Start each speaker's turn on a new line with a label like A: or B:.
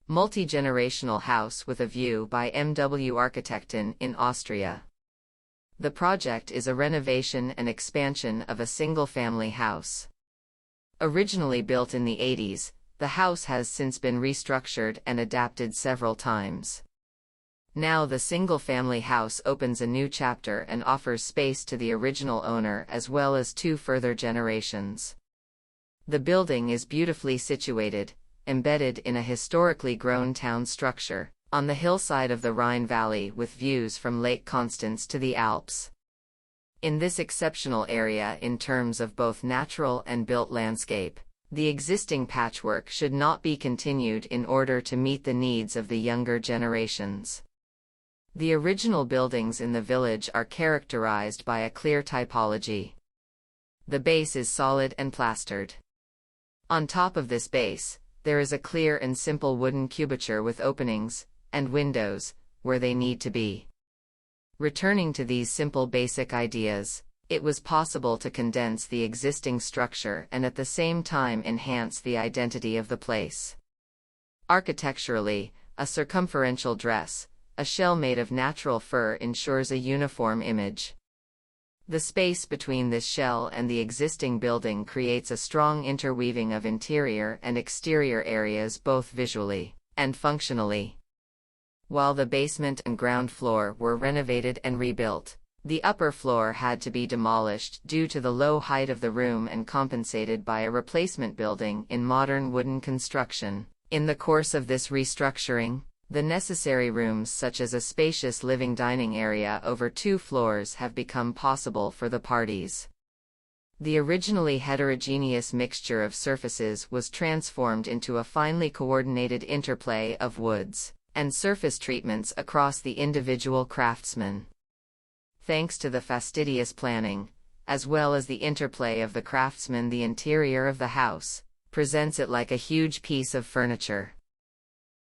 A: Multi-generational house with a view by MWArchitekten in Austria. The project is a renovation and expansion of a single-family house. Originally built in the 80s, the house has since been restructured and adapted several times. Now the single-family house opens a new chapter and offers space to the original owner as well as two further generations. The building is beautifully situated, embedded in a historically grown town structure, on the hillside of the Rhine Valley with views from Lake Constance to the Alps. In this exceptional area in terms of both natural and built landscape, the existing patchwork should not be continued in order to meet the needs of the younger generations. The original buildings in the village are characterized by a clear typology. The base is solid and plastered. On top of this base, there is a clear and simple wooden cubature with openings and windows where they need to be. Returning to these simple basic ideas, it was possible to condense the existing structure and at the same time enhance the identity of the place. Architecturally, a circumferential dress, a shell made of natural fir ensures a uniform image. The space between this shell and the existing building creates a strong interweaving of interior and exterior areas both visually and functionally. While the basement and ground floor were renovated and rebuilt, the upper floor had to be demolished due to the low height of the room and compensated by a replacement building in modern wooden construction. In the course of this restructuring, the necessary rooms such as a spacious living dining area over 2 floors have become possible for the parties. The originally heterogeneous mixture of surfaces was transformed into a finely coordinated interplay of woods and surface treatments across the individual craftsmen. Thanks to the fastidious planning, as well as the interplay of the craftsmen, the interior of the house presents it like a huge piece of furniture.